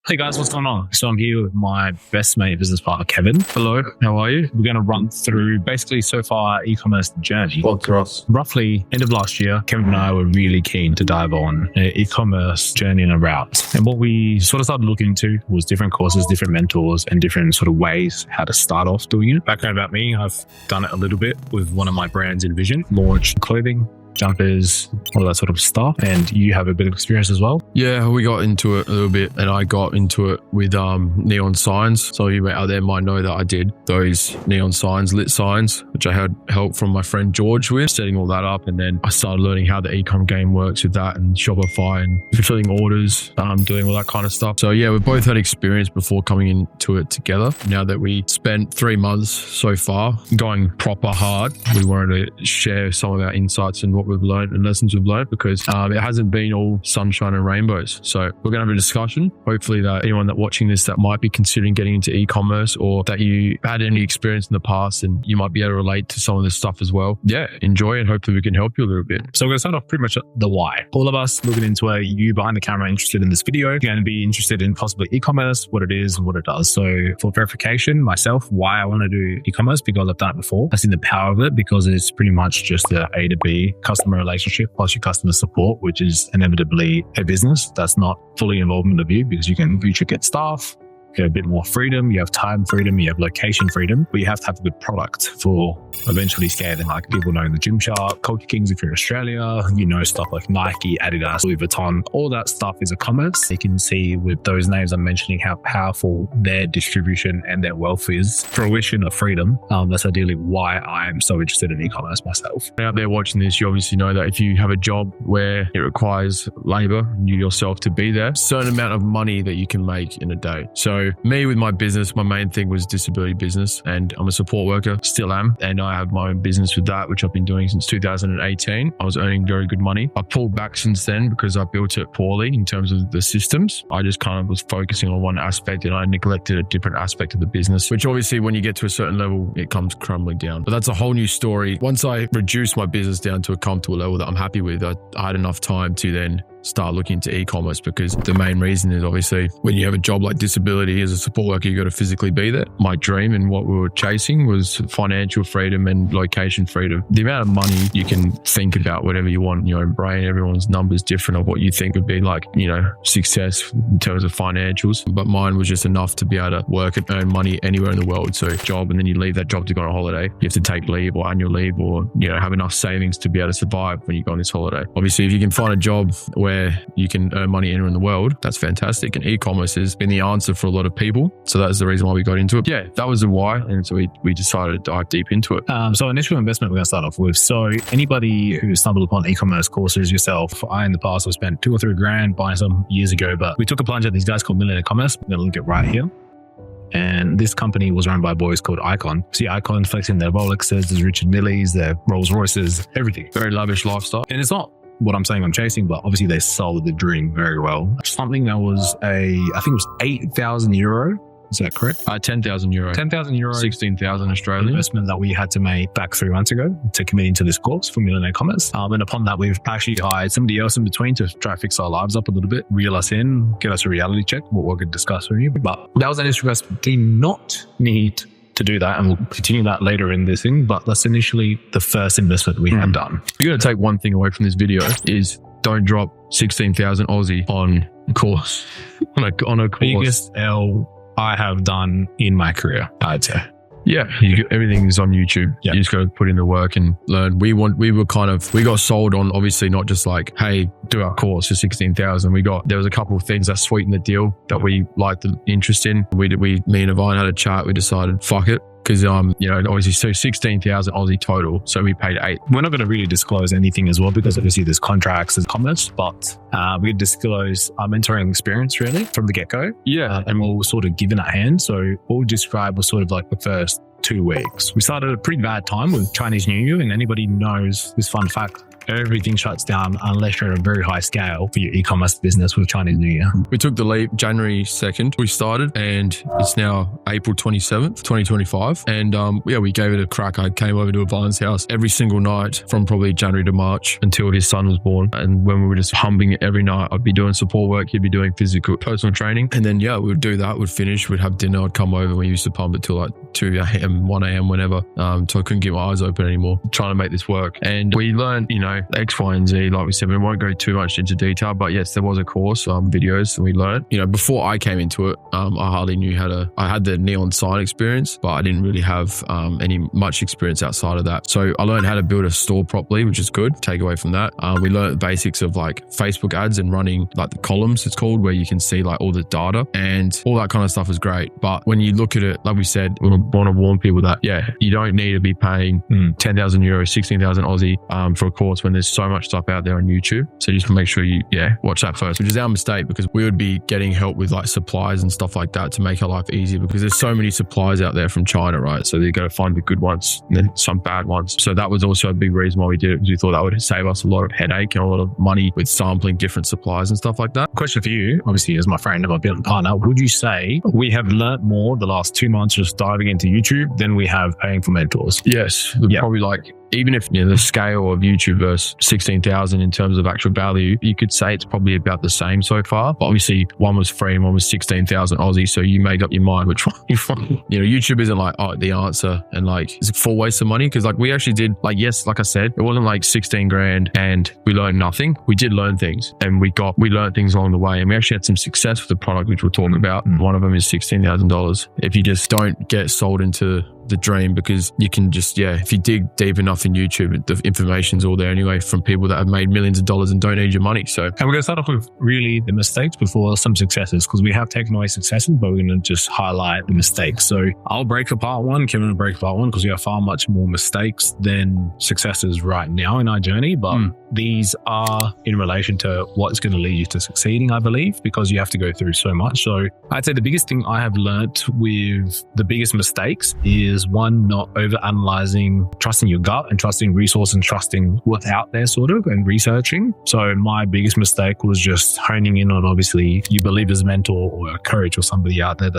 Hey guys, what's going on? So I'm here with my best mate, business partner, Kevin. Hello, how are you? We're going to run through basically so far e-commerce journey. Well, for us. Roughly end of last year, Kevin and I were really keen to dive on an e-commerce journey and a route. And what we sort of started looking into was different courses, different mentors, and different sort of ways how to start off doing it. Background about me, I've done it a little bit with one of my brands in Vision, launched clothing, jumpers, all that sort of stuff. And you have a bit of experience as well. Yeah, we got into it a little bit, and I got into it with neon signs. So you out there might know that I did those neon signs, lit signs, which I had help from my friend George with, setting all that up. And then I started learning how the ecom game works with that and Shopify and fulfilling orders, doing all that kind of stuff. So yeah, we both had experience before coming into it together. Now that we spent 3 months so far going proper hard, we wanted to share some of our insights and what we've learned and lessons we've learned, because it hasn't been all sunshine and rainbows. So we're going to have a discussion. Hopefully that anyone that watching this that might be considering getting into e-commerce, or that you had any experience in the past and you might be able to relate to some of this stuff as well. Yeah, enjoy, and hopefully we can help you a little bit. So we're going to start off pretty much at the why. All of us looking into you behind the camera interested in this video, you're going to be interested in possibly e-commerce, what it is and what it does. So for verification, myself, why I want to do e-commerce, because I've done it before. I've seen the power of it, because it's pretty much just the A to B customer relationship plus your customer support, which is inevitably a business that's not fully involvement of you, because you can get staff, you have a bit more freedom, you have time freedom, you have location freedom, but you have to have a good product for eventually scaling. Like people know the Gymshark, Culture Kings if you're in Australia, stuff like Nike, Adidas, Louis Vuitton, all that stuff is a commerce. You can see with those names I'm mentioning how powerful their distribution and their wealth is. Fruition of freedom. That's ideally why I'm so interested in e-commerce myself. Out there watching this, you obviously know that if you have a job where it requires labor, you yourself to be there, a certain amount of money that you can make in a day. So me with my business, my main thing was disability business, and I'm a support worker, still am. And I have my own business with that, which I've been doing since 2018. I was earning very good money. I pulled back since then because I built it poorly in terms of the systems. I just kind of was focusing on one aspect and I neglected a different aspect of the business, which obviously when you get to a certain level, it comes crumbling down. But that's a whole new story. Once I reduced my business down to a comfortable level that I'm happy with, I had enough time to then start looking into e-commerce, because the main reason is obviously when you have a job like disability as a support worker, you got to physically be there. My dream and what we were chasing was financial freedom and location freedom. The amount of money you can think about whatever you want in your own brain, everyone's numbers different of what you think would be like, success in terms of financials. But mine was just enough to be able to work and earn money anywhere in the world. So job, and then you leave that job to go on a holiday. You have to take leave or annual leave, or, have enough savings to be able to survive when you go on this holiday. Obviously, if you can find a job where you can earn money anywhere in the world, that's fantastic. And e-commerce has been the answer for a lot of people. So that's the reason why we got into it. Yeah, that was the why. And so we decided to dive deep into it. So initial investment we're going to start off with. So anybody who stumbled upon e-commerce courses, yourself, I in the past have spent 2 or 3 grand buying some years ago, but we took a plunge at these guys called Millionaire Commerce. I'm going to link it right here. And this company was run by boys called Icon. See Icon flexing their Rolexes, there's Richard Milles, their Rolls Royces, everything. Very lavish lifestyle. And it's not what I'm saying I'm chasing, but obviously they sold the dream very well. Something that was I think it was 8,000 euro. Is that correct? 10,000 euro. 10,000 euro. 16,000 Australian. Investment that we had to make back 3 months ago to commit into this course for Millionaire Commerce. And upon that, we've actually hired somebody else in between to try to fix our lives up a little bit, reel us in, give us a reality check, what we're going to discuss with you. But that was an initial investment. Do not need to do that, and we'll continue that later in this thing, but that's initially the first investment we have done. You're going to take one thing away from this video is don't drop 16,000 Aussie on a course. on a course. Biggest L I have done in my career, I'd say. Yeah, everything is on YouTube. Yeah. You just got to put in the work and learn. We got sold on, obviously not just like, hey, do our course for 16,000. There was a couple of things that sweetened the deal that we liked the interest in. Me and Yvonne had a chat. We decided, fuck it. Because, obviously, so 16,000 Aussie total. So we paid 8. We're not going to really disclose anything as well, because obviously there's contracts and comments, but we disclose our mentoring experience really from the get-go. Yeah. And we'll sort of give in our hand. So what we describe was sort of like the first 2 weeks. We started at a pretty bad time with Chinese New Year, and anybody knows this fun fact everything shuts down unless you're at a very high scale for your e-commerce business with Chinese New Year. We took the leap January 2nd. We started, and it's now April 27th, 2025. And we gave it a crack. I came over to Ivan's house every single night from probably January to March until his son was born. And when we were just humping it every night, I'd be doing support work, he'd be doing physical personal training. And then, we would do that, we'd finish, we'd have dinner, I'd come over. We used to pump it till like 2 a.m., 1 a.m., whenever. So I couldn't get my eyes open anymore, trying to make this work. And we learned, X, Y, and Z, like we said. We won't go too much into detail, but yes, there was a course, videos, and we learned. Before I came into it, I hardly knew I had the neon sign experience, but I didn't really have much experience outside of that. So I learned how to build a store properly, which is good. Take away from that, we learned the basics of like Facebook ads and running like the columns, it's called, where you can see like all the data and all that kind of stuff is great. But when you look at it, like we said, we want to warn people that, you don't need to be paying 10,000 euros, 16,000 Aussie for a course when there's so much stuff out there on YouTube. So just make sure you, watch that first, which is our mistake, because we would be getting help with like supplies and stuff like that to make our life easier, because there's so many supplies out there from China, right? So you got to find the good ones and then some bad ones. So that was also a big reason why we did it, because we thought that would save us a lot of headache and a lot of money with sampling different supplies and stuff like that. Question for you, obviously, as my friend and my business partner, would you say we have learnt more the last 2 months just diving into YouTube than we have paying for mentors? Yes, probably like, even if the scale of YouTube versus 16,000 in terms of actual value, you could say it's probably about the same so far. But obviously, one was free and one was 16,000 Aussie. So you make up your mind which one you want. YouTube isn't like, the answer and like, it's a full waste of money. Because like we actually did, like, yes, like I said, it wasn't like 16 grand and we learned nothing. We did learn things, and we learned things along the way. And we actually had some success with the product, which we'll talk about. One of them is $16,000. If you just don't get sold into the dream, because you can just, if you dig deep enough in YouTube, the information's all there anyway from people that have made millions of dollars and don't need your money. So, and we're going to start off with really the mistakes before some successes, because we have taken away successes, but we're going to just highlight the mistakes. So I'll break apart one, Kevin will break apart one, because we have far much more mistakes than successes right now in our journey. But these are in relation to what's going to lead you to succeeding, I believe, because you have to go through so much. So I'd say the biggest thing I have learnt with the biggest mistakes is, one, not over-analyzing, trusting your gut and trusting resources and trusting what's out there sort of, and researching. So my biggest mistake was just honing in on, obviously, you believe as a mentor or a coach or somebody out there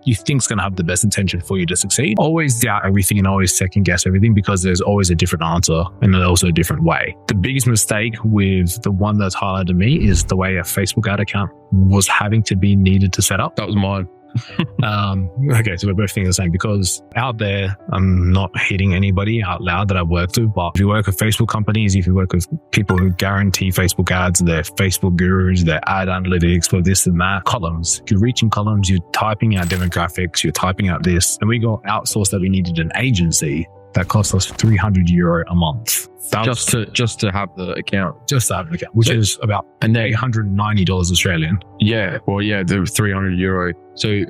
you think's going to have the best intention for you to succeed. Always doubt everything and always second guess everything, because there's always a different answer and also a different way. The biggest mistake with the one that's highlighted to me is the way a Facebook ad account was having to be needed to set up. That was mine. Okay, so we're both thinking the same, because out there, I'm not hitting anybody out loud that I've worked with, but if you work with Facebook companies, if you work with people who guarantee Facebook ads, they're Facebook gurus, they're ad analytics for this and that, columns, you're reaching columns, you're typing out demographics, you're typing out this, and we got outsourced that we needed an agency that cost us €300 a month. Just to have the account. Just to have an account, which is about $890 Australian. Yeah, the €300. So,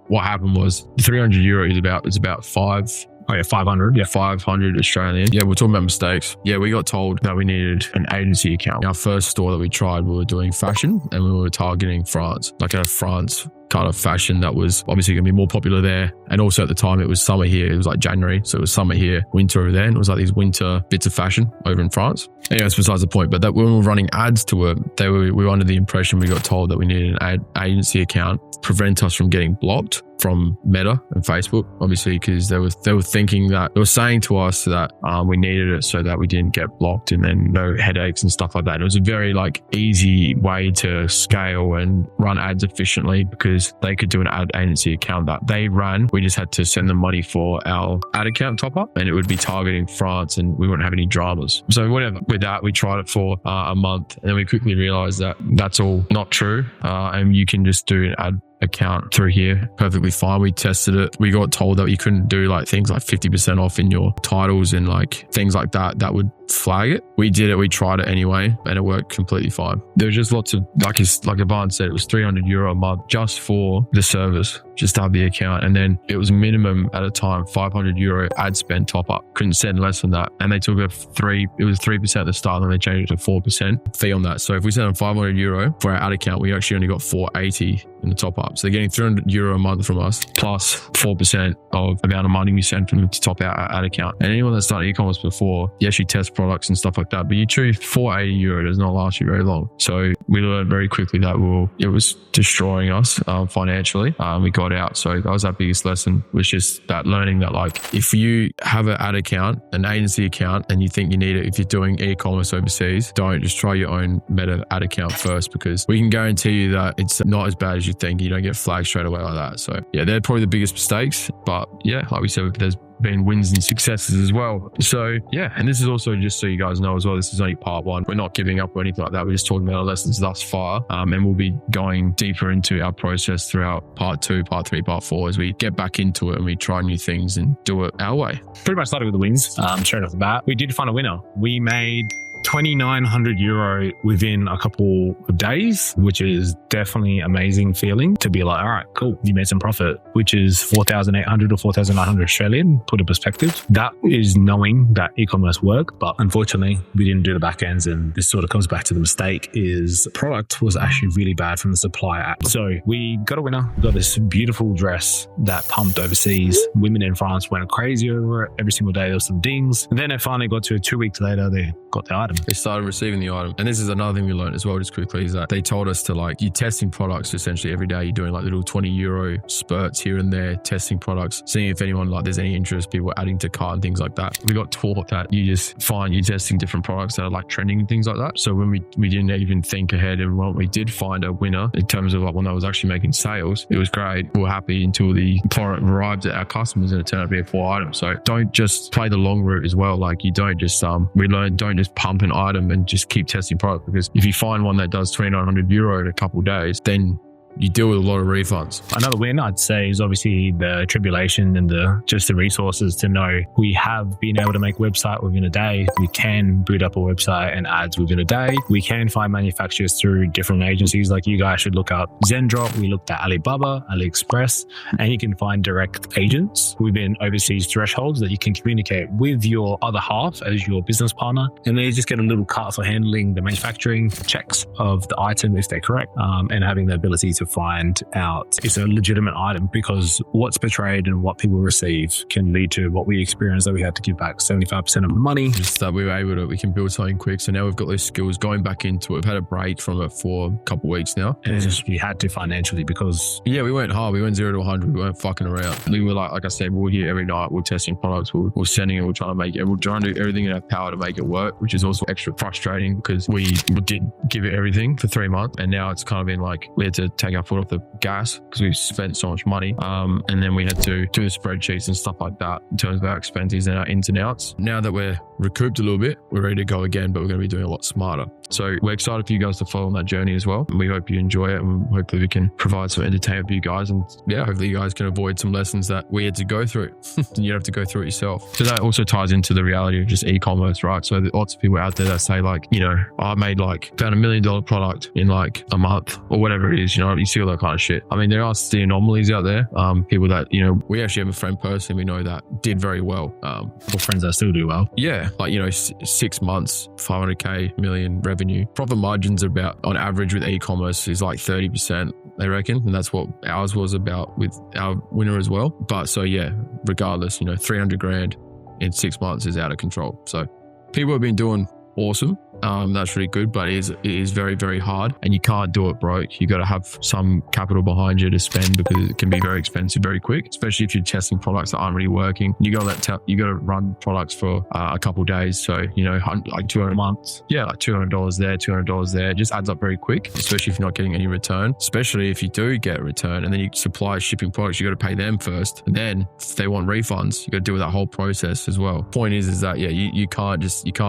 what happened was the €300 is about 500. Yeah, 500 Australian. Yeah, we're talking about mistakes. Yeah, we got told that we needed an agency account. Our first store that we tried, we were doing fashion, and we were targeting France, like a France kind of fashion that was obviously going to be more popular there. And also at the time, it was summer here. It was like January. So it was summer here, winter over there. And it was like these winter bits of fashion over in France. Anyway, that's besides the point. But that when we were running ads to it, we were under the impression, we got told that we needed an agency account, prevent us from getting blocked from Meta and Facebook, obviously, because they were thinking that, they were saying to us that we needed it so that we didn't get blocked and then no headaches and stuff like that. And it was a very easy way to scale and run ads efficiently, because they could do an ad agency account that they ran. We just had to send them money for our ad account top up, and it would be targeting France, and we wouldn't have any dramas. So whatever, with that, we tried it for a month, and then we quickly realized that that's all not true, and you can just do an ad account through here perfectly fine. We tested it. We got told that you couldn't do things like 50% off in your titles and things like that would flag it. We did it. We tried it anyway, and it worked completely fine. There was just lots of, like Ivan said, it was €300 a month just for the service, just to have the account. And then it was minimum at a time, €500 ad spend top up. Couldn't send less than that. And they took it was 3% at the start, and they changed it to 4% fee on that. So if we sent them €500 for our ad account, we actually only got €480 in the top up. So they're getting €300 a month from us, plus 4% of amount of money we send from them to top out our ad account. And anyone that's done e-commerce before, yes, you test products and stuff like that, but you choose for €80 does not last you very long. So we learned very quickly that it was destroying us financially. We got out. So that was our biggest lesson, was just that learning that, like, if you have an ad account, an agency account, and you think you need it, if you're doing e-commerce overseas, don't just try your own Meta ad account first, because we can guarantee you that it's not as bad as you think. You don't get flagged straight away like that. So yeah, they're probably the biggest mistakes. But yeah, like we said, there's been wins and successes as well. So yeah, and this is also just so you guys know as well, this is only part one. We're not giving up or anything like that. We're just talking about our lessons thus far, and we'll be going deeper into our process throughout part 2, part 3, part 4 as we get back into it and we try new things and do it our way. Pretty much started with the wins. Straight off the bat, we did find a winner. We made €2,900 within a couple of days, which is definitely amazing feeling to be like, all right, cool, you made some profit, which is 4,800 or 4,900 Australian, put in perspective. That is knowing that e-commerce work, but unfortunately we didn't do the back ends, and this sort of comes back to the mistake is the product was actually really bad from the supplier. So we got a winner. We got this beautiful dress that pumped overseas. Women in France went crazy over it. Every single day there was some dings. And then it finally got to 2 weeks later, they got the item. They started receiving the item. And this is another thing we learned as well, just quickly, is that they told us to, like, you're testing products essentially every day. You're doing like little €20 spurts here and there, testing products, seeing if anyone, like, there's any interest, people adding to cart and things like that. We got taught that you just find you're testing different products that are like trending and things like that. So when we didn't even think ahead, and when we did find a winner in terms of like when I was actually making sales, it was great. We were happy until the product arrived at our customers and it turned out to be a full item. So don't just play the long route as well. Like, you don't just we learned, don't just pump an item and just keep testing product, because if you find one that does €2,900 in a couple of days, then you deal with a lot of refunds. Another win, I'd say, is obviously the tribulation and the resources to know we have been able to make a website within a day. We can boot up a website and ads within a day. We can find manufacturers through different agencies. Like, you guys should look up Zendrop. We looked at Alibaba, AliExpress, and you can find direct agents within overseas thresholds that you can communicate with your other half as your business partner. And they just get a little cut for handling the manufacturing checks of the item if they're correct, and having the ability to find out it's a legitimate item, because what's portrayed and what people receive can lead to what we experienced, that we had to give back 75% of the money. Just that we can build something quick. So now we've got those skills going back into it. We've had a break from it for a couple of weeks now. And you had to financially, because yeah, we went hard. We went 0 to 100. We weren't fucking around. We were like I said, we're here every night. We're testing products. We're sending it. We're trying to make it. We're trying to do everything in our power to make it work, which is also extra frustrating because we did give it everything for 3 months. And now it's kind of been like we had to take our foot off the gas because we've spent so much money. And then we had to do the spreadsheets and stuff like that in terms of our expenses and our ins and outs. Now that we're recouped a little bit, we're ready to go again, but we're going to be doing a lot smarter. So we're excited for you guys to follow on that journey as well. And we hope you enjoy it, and hopefully we can provide some entertainment for you guys. And yeah, hopefully you guys can avoid some lessons that we had to go through and you don't have to go through it yourself. So that also ties into the reality of just e-commerce, right? So there's lots of people out there that say like, you know, I made like found $1 million product in like a month or whatever it is, you know, you see all that kind of shit. I mean, there are the anomalies out there. People that, you know, we actually have a friend personally we know that did very well. Or friends that still do well. Yeah. Like, you know, 6 months, 500K million revenue. Profit margins about on average with e-commerce is like 30%, they reckon. And that's what ours was about with our winner as well. But so yeah, regardless, you know, 300 grand in 6 months is out of control. So people have been doing awesome. That's really good, but it is very, very hard, and you can't do it broke. You got to have some capital behind you to spend because it can be very expensive very quick, especially if you're testing products that aren't really working. You got to run products for a couple of days. So, you know, like 200 months. Yeah, like $200 there, $200 there. It just adds up very quick, especially if you're not getting any return, especially if you do get a return and then you supply shipping products, you got to pay them first. And then if they want refunds, you got to deal with that whole process as well. Point is that, yeah, you can't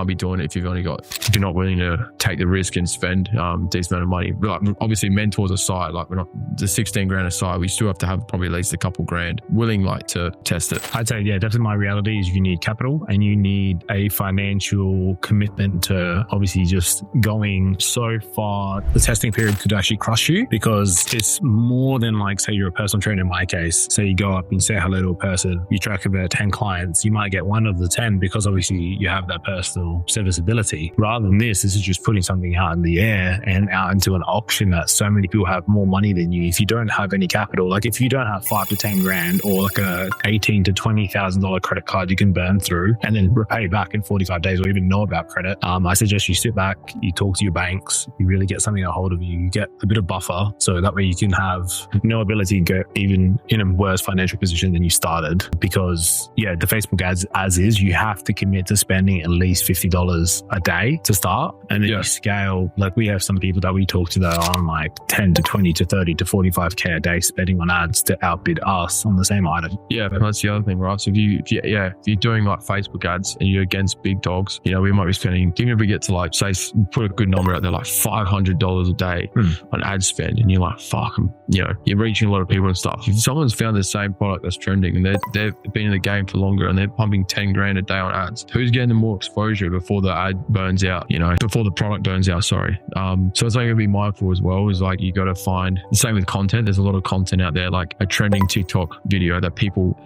be doing it if you're not willing to take the risk and spend decent amount of money. Like, obviously mentors aside, like we're not the 16 grand aside, we still have to have probably at least a couple grand willing like to test it. I'd say, yeah, definitely my reality is you need capital and you need a financial commitment to obviously just going so far. The testing period could actually crush you because it's more than like, say you're a personal trainer in my case. So you go up and say hello to a person, you track about 10 clients, you might get one of the 10 because obviously you have that personal serviceability, rather rather than this is just putting something out in the air and out into an auction that so many people have more money than you. If you don't have any capital, like if you don't have 5 to 10 grand or like a $18,000 to $20,000 credit card you can burn through and then repay back in 45 days or even know about credit, I suggest you sit back, you talk to your banks, you really get something a hold of you, you get a bit of buffer so that way you can have no ability to go even in a worse financial position than you started. Because yeah, the Facebook ads as is, you have to commit to spending at least $50 a day to start, and then you scale. Like we have some people that we talk to that are on like 10 to 20 to 30 to 45k a day spending on ads to outbid us on the same item. Yeah, that's the other thing, right? So if you're doing like Facebook ads and you're against big dogs, you know, we might be spending, even if we get to like, say, put a good number out there, like $500 a day on ad spend, and you're like, fuck, you know, you're reaching a lot of people and stuff. If someone's found the same product that's trending and they've been in the game for longer and they're pumping 10 grand a day on ads, who's getting the more exposure before the ad burns out, you know, before the product burns out, sorry. So it's something to be mindful as well, is like, you got to find the same with content. There's a lot of content out there, like a trending TikTok video that people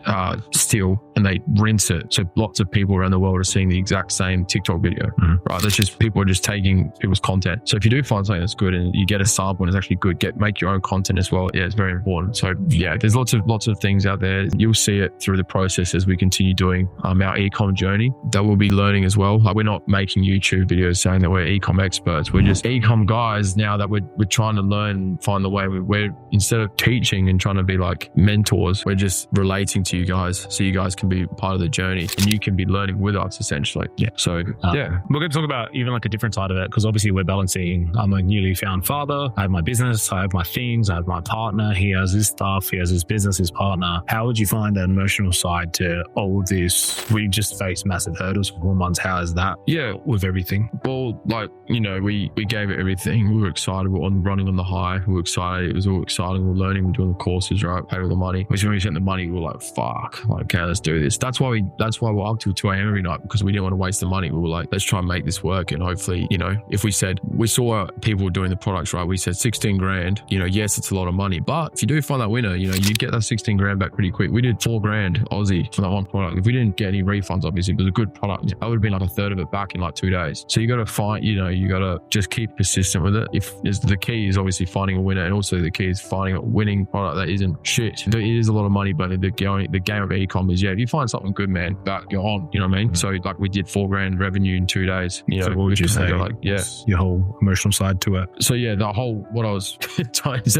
steal and they rinse it. So lots of people around the world are seeing the exact same TikTok video, right? That's just, people are just taking people's content. So if you do find something that's good and you get a sample and it's actually good, make your own content as well. Yeah, it's very important. So yeah, there's lots of things out there. You'll see it through the process as we continue doing our ecom journey that we'll be learning as well. Like, we're not making YouTube videos saying that we're ecom experts. We're just ecom guys now that we're trying to learn and find the way. We're instead of teaching and trying to be like mentors, we're just relating to you guys so you guys can be part of the journey and you can be learning with us essentially. Yeah. So yeah, we're going to talk about even like a different side of it, because obviously we're balancing. I'm a newly found father. I have my business. I have my things. I have my partner. He has his stuff. He has his business, his partner. How would you find that emotional side to all of this? We just faced massive hurdles for 4 months. How is that? Yeah, with everything. Well, like, you know, we gave it everything. We were excited. We were running on the high. We were excited. It was all exciting. We were learning. We were doing the courses, right? Paid all the money. When we sent the money, we were like, fuck. Like, okay, let's do this. That's why we're up till 2 a.m. every night, because we didn't want to waste the money. We were like, let's try and make this work. And hopefully, you know, if we saw people doing the products, right? We said 16 grand, you know, yes, it's a lot of money, but if you do find that winner, you know, you get that 16 grand back pretty quick. We did 4 grand Aussie for that one product. If we didn't get any refunds, obviously, it was a good product. That would have been like a third of it back in like 2 days. So you got to find, you know, you got to just keep persistent with it. The key is obviously finding a winner, and also the key is finding a winning product that isn't shit. It is a lot of money, but the game of e-com is, if you find something good, man, that you're on, you know what I mean? So like, we did 4 grand revenue in 2 days. You know, so what would you say? Like, yeah, your whole emotional side to it. So yeah, the whole, what I was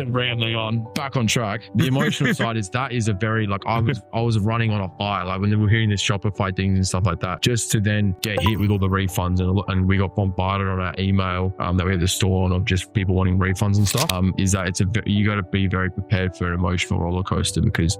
rambling on, back on track. The emotional side is a very, like, I was running on a high, like when we were hearing this Shopify things and stuff like that, just to then get hit with all the refunds and we got bombarded on our email that we had the store on of just people wanting refunds and stuff. Is that you got to be very prepared for an emotional roller coaster, because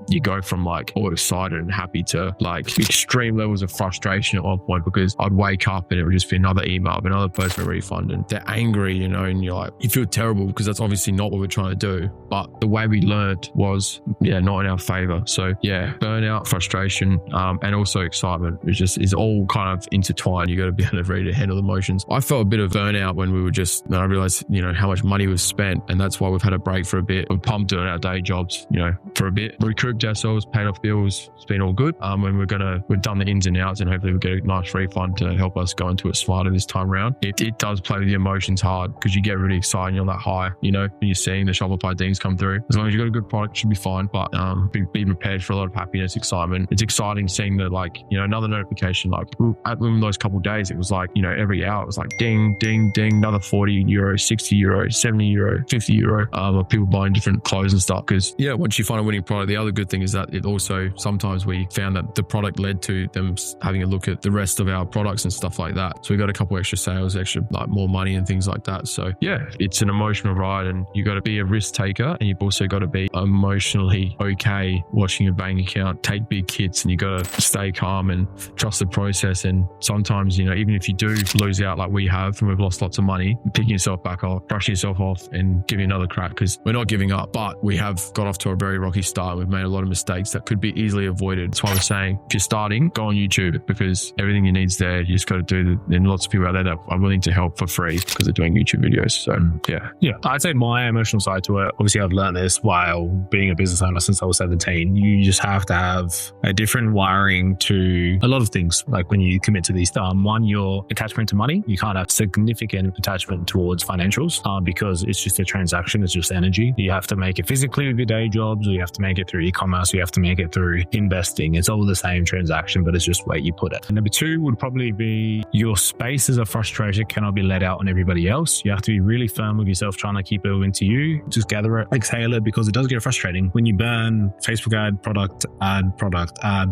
you go from like all excited and happy to like extreme levels of frustration at one point, because I'd wake up and it would just be another email of another person for a refund, and they're angry, you know, and you're like, you feel terrible because that's obviously not what we're trying to do. But the way we learned was, not in our favor. So yeah, burnout, frustration, and also excitement is all kind of intertwined. You got to be able to ready to handle emotions. I felt a bit of burnout when we were I realized, you know, how much money was spent, and that's why we've had a break for a bit. We're pumped doing our day jobs, you know, for a bit, recouped ourselves, paid off bills. It's been all good. And we've done the ins and outs, and hopefully we'll get a nice refund to help us go into it smarter this time around. It does play with the emotions hard, because you get really excited, you're on that high, you know, when you're seeing the Shopify things come through. As long as you've got a good product, it should be fine. But be prepared for a lot of happiness, excitement. It's exciting seeing the, like, you know, another notification, like within those couple of days, it was like, you know, every hour it was like ding, ding, ding, another 40 euro, 60 euro, 70 euro, 50 euro of people buying different clothes and stuff. Because once you find a winning product, the other good thing is that it also, sometimes we found that the product led to them having a look at the rest of our products and stuff like that. So we got a couple extra sales, extra like more money and things like that. So yeah, it's an emotional ride, and you got to be a risk taker, and you've also got to be emotionally okay watching your bank account take big hits, and you got to stay calm and trust the process. And sometimes, you know, even if you do lose out like we have, and we've lost lots of money, picking yourself back up, brushing yourself off and giving another crack, because we're not giving up, but we have got off to a very rocky start. We've made a lot of mistakes that could be easily avoided. That's why we're saying, if you're starting, go on YouTube, because everything you need's there. You just got to do and lots of people out there that are willing to help for free because they're doing YouTube videos. So yeah. I'd say my emotional side to it, obviously I've learned this while being a business owner since I was 17. You just have to have a different wiring to a lot of things. Like when you commit to these, one, your attachment to money. You can't have significant attachment towards financials because it's just a transaction. It's just energy. You have to make it physically with your day jobs, or you have to make it through e-commerce, or you have to make it through investing. It's all the same transaction, but it's just where you put it. And number two would probably be your spaces of frustration cannot be let out on everybody else. You have to be really firm with yourself, trying to keep it into you. Just gather it, exhale it, because it does get frustrating when you burn Facebook ad, product, ad,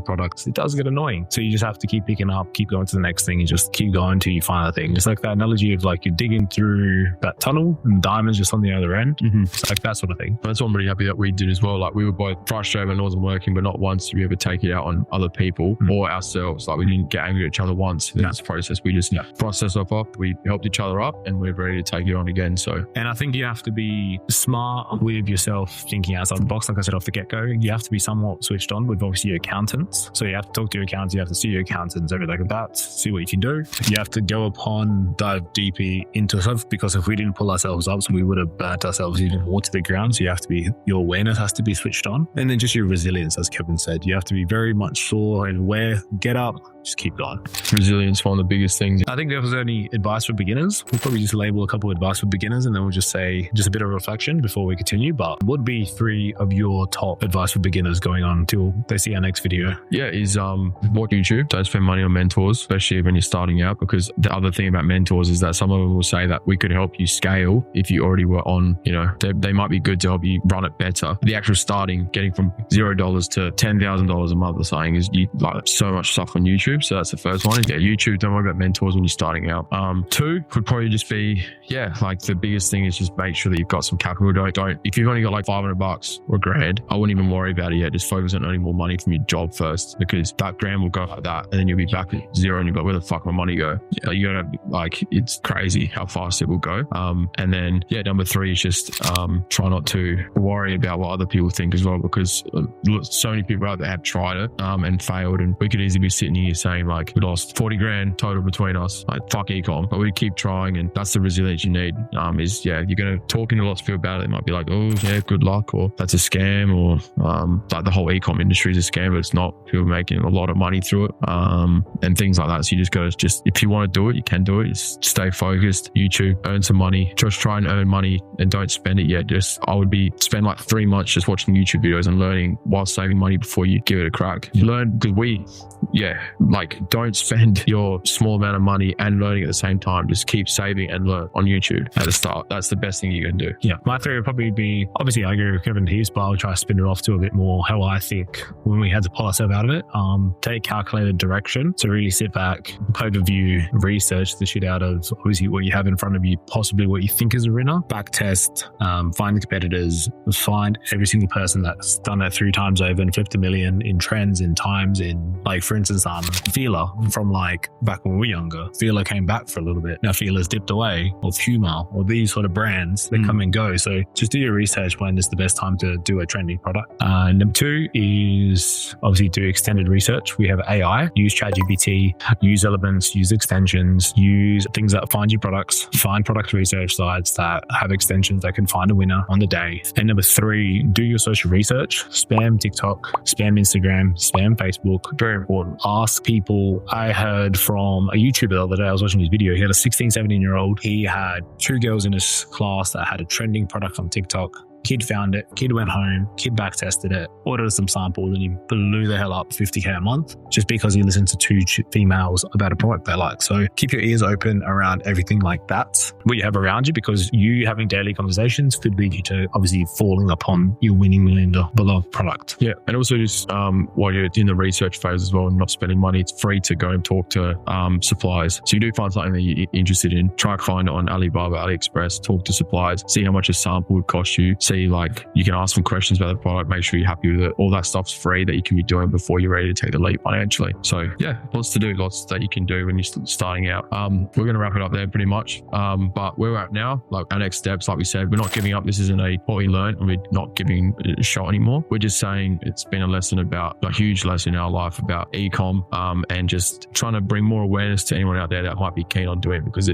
products. It does get annoying. So you just have to keep picking up, keep going to the next thing, and just keep going until you find that thing. It's like that analogy of like you're digging through that tunnel and diamonds just on the other end. It's like that sort of thing. That's what I'm really happy that we did as well. Like we were both frustrated when it wasn't working, but not once did we ever take it out on other people or ourselves. Like we didn't get angry at each other once in this process. We just processed off. We helped each other up, and we're ready to take it on again. So, and I think you have to be smart with yourself, thinking outside the box. Like I said off the get-go, you have to be somewhat switched on with obviously your accountants. So you have to talk to your accountants, you have to see your accountants, everything like that, see what you can do. You have to go upon, dive deeper into stuff, because if we didn't pull ourselves up, so we would have burnt ourselves even more to the ground. So you have to be, your awareness has to be switched on. And then just your resilience, as Kevin said, you have to be very much sure and aware, get up, just keep going. Resilience, one of the biggest things. I think if there's any advice for beginners, we'll probably just label a couple of advice for beginners, and then we'll just say just a bit of reflection before we continue. But what would be 3 of your top advice for beginners going on until they see our next video? Yeah, is watch YouTube. Don't spend money on mentors, especially when you're starting out, because the other thing about mentors is that some of them will say that we could help you scale if you already were on, they might be good to help you run it better. The actual starting, getting from $0 to $10,000 a month or something is like so much stuff on YouTube. So that's the first one. Yeah, YouTube. Don't worry about mentors when you're starting out. 2 could probably just be, like the biggest thing is just make sure that you've got some capital. Don't if you've only got like $500 or $1,000, I wouldn't even worry about it yet. Just focus on earning more money from your job first, because that $1,000 will go like that, and then you'll be back at zero, and you'll be like, where the fuck my money go? Like, you gotta, like, it's crazy how fast it will go. And then number 3 is just try not to worry about what other people think as well, because so many people out there have tried it and failed, and we could easily be sitting here saying like we lost 40 grand total between us, like fuck ecom, but we keep trying, and that's the resilience you need. You're gonna talking to lots of people about it. They might be like, oh yeah, good luck, or that's a scam, or like the whole ecom industry is a scam, but it's not. People are making a lot of money through it, and things like that. So you just gotta if you want to do it, you can do it. Just stay focused. YouTube, earn some money. Just try and earn money and don't spend it yet. I would spend like 3 months just watching YouTube videos and learning while saving money before you give it a crack. Learn, because don't spend your small amount of money and learning at the same time. Just keep saving and learn on YouTube at the start. That's the best thing you can do. Yeah, my 3 would probably be, obviously I agree with Kevin Heath, but I'll try to spin it off to a bit more how I think when we had to pull ourselves out of it. Take calculated direction. So really sit back, overview, research the shit out of obviously what you have in front of you, possibly what you think is a winner, back test, find the competitors, find every single person that's done it 3 times over and flipped $1 million in trends, in times, in, like, for instance, Feeler from like back when we were younger. Feeler came back for a little bit. Now Feeler's dipped away, or Puma, or these sort of brands, they come and go. So just do your research when is the best time to do a trending product. Number 2 is obviously do extended research. We have AI, use ChatGPT, use elements, use extensions, use things that find you products, find product research sites that have extensions that can find a winner on the day. And number 3, do your social research. Spam TikTok, spam Instagram, spam Facebook. Very important. Ask people. I heard from a YouTuber the other day, I was watching his video. He had a 16, 17-year-old. He had 2 girls in his class that had a trending product on TikTok. Kid found it, kid went home, kid back tested it, ordered some samples, and he blew the hell up $50K a month just because he listened to 2 females about a product they like. So keep your ears open around everything like that, what you have around you, because you having daily conversations could lead you to obviously falling upon your winning $1 million product. Yeah. And also just while you're in the research phase as well and not spending money, it's free to go and talk to suppliers. So you do find something that you're interested in, try to find it on Alibaba, AliExpress, talk to suppliers, see how much a sample would cost you. See, like, you can ask some questions about the product, make sure you're happy with it. All that stuff's free that you can be doing before you're ready to take the leap financially. So yeah, lots to do, lots that you can do when you're starting out. We're going to wrap it up there pretty much. But where we're at now, like our next steps, like we said, we're not giving up. This isn't what we learned, and we're not giving it a shot anymore. anymore. We're just saying it's been a huge lesson in our life about ecom, and just trying to bring more awareness to anyone out there that might be keen on doing it, because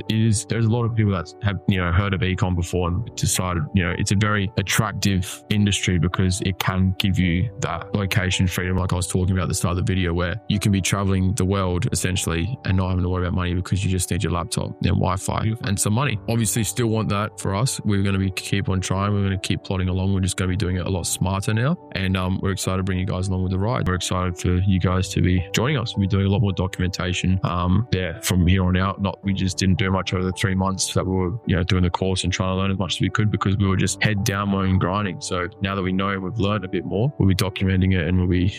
there's a lot of people that have, heard of ecom before and decided, it's a very attractive industry because it can give you that location freedom, like I was talking about at the start of the video, where you can be traveling the world essentially and not having to worry about money because you just need your laptop and Wi-Fi and some money. Obviously still want that for us. We're going to keep on trying. We're going to keep plodding along. We're just going to be doing it a lot smarter now. And we're excited to bring you guys along with the ride. We're excited for you guys to be joining us. We'll be doing a lot more documentation from here on out. We just didn't do much over the 3 months that we were doing the course and trying to learn as much as we could, because we were just head down and grinding. So now that we know and we've learned a bit more, we'll be documenting it and we'll be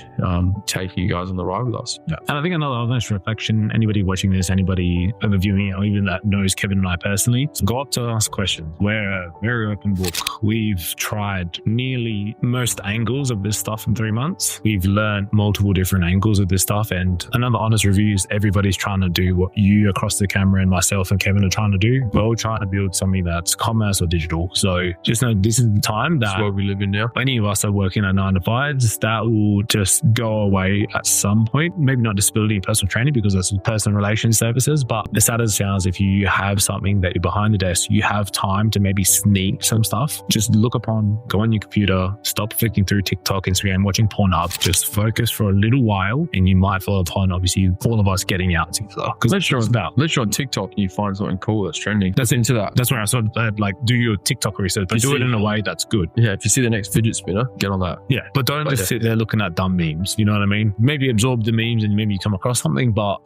taking you guys on the ride with us. Yeah. And I think another honest reflection, anybody watching this, anybody overviewing it, or even that knows Kevin and I personally, go up to ask questions. We're a very open book. We've tried nearly most angles of this stuff in 3 months. We've learned multiple different angles of this stuff, and another honest review is everybody's trying to do what you across the camera and myself and Kevin are trying to do. We're all trying to build something that's commerce or digital. So just know this is the time that that's what we live in now. Any of us are working at 9 to 5s, that will just go away at some point. Maybe not disability and personal training because that's personal relations services, but the status sounds, if you have something that you're behind the desk, you have time to maybe sneak some stuff. Just go on your computer, stop flicking through TikTok, Instagram, watching Pornhub. Just focus for a little while, and you might fall upon obviously all of us getting out together. Because let's you're on TikTok and you find something cool that's trending. That's into that. That's where I sort of do your TikTok research, but do it in a way that's good. Yeah, if you see the next fidget spinner, get on that. Yeah, but don't just sit there looking at dumb memes. You know what I mean? Maybe absorb the memes and maybe you come across something, but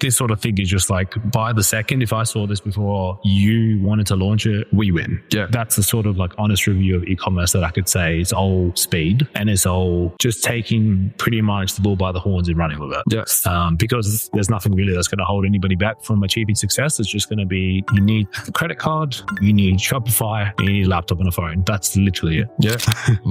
this sort of thing is just like, by the second, if I saw this before you wanted to launch it, we win. Yeah. That's the sort of like honest review of e-commerce that I could say. It's all speed and it's all just taking pretty much the bull by the horns and running with it. Yes. Because there's nothing really that's going to hold anybody back from achieving success. It's just going to be, you need a credit card, you need Shopify, you need a laptop and a phone. That's literally it. Yeah.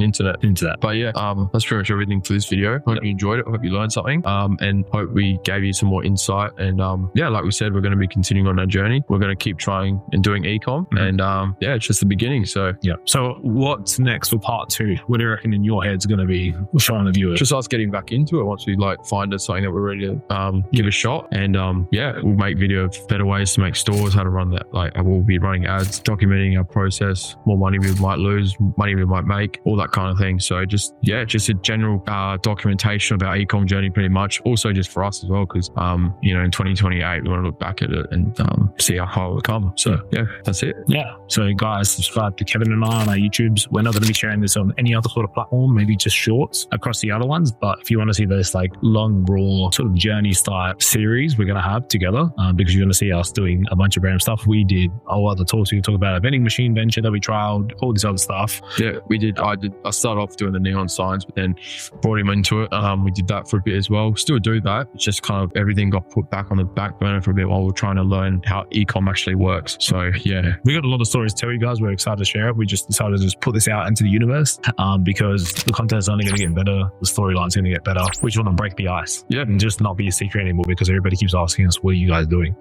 Internet. But yeah, that's pretty much everything for this video. Hope you enjoyed it. Hope you learned something. And hope we gave you some more insight. And like we said, we're going to be continuing on our journey. We're going to keep trying and doing ecom. And it's just the beginning. So yeah. So what's next for part 2? What do you reckon in your head's going to be showing the viewers? Just us getting back into it once we find us something that we're ready to give a shot. And we'll make video of better ways to make stores, how to run that. We'll be running ads, documenting our process, more money we might lose, money we might make, all that kind of thing. So just a general documentation of our ecom journey pretty much. Also just for us as well, because in 2028 we want to look back at it and see how far we've come. So yeah, that's it. Yeah. So guys, subscribe to Kevin and I on our YouTubes. We're not going to be sharing this on any other sort of platform, maybe just shorts across the other ones. But if you want to see this long, raw sort of journey style series we're going to have together, because you're going to see us doing a bunch of random stuff. We did all other talks. We can talk about a vending machine venture that we trialed, all this other stuff. Yeah, we did. I started off doing the neon signs, but then brought him into it. We did that for a bit as well. Still do that. It's just kind of everything got put back on the back burner for a bit while we're trying to learn how ecom actually works. So yeah, we got a lot of stories to tell you guys. We're excited to share it. We just decided to just put this out into the universe because the content is only going to get better. The storyline's going to get better. We just want to break the ice. Yeah, and just not be a secret anymore because everybody keeps asking us, what are you guys doing?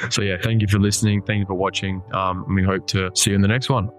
So yeah, thank you for listening. Thank you for watching. We hope to see you in the next one.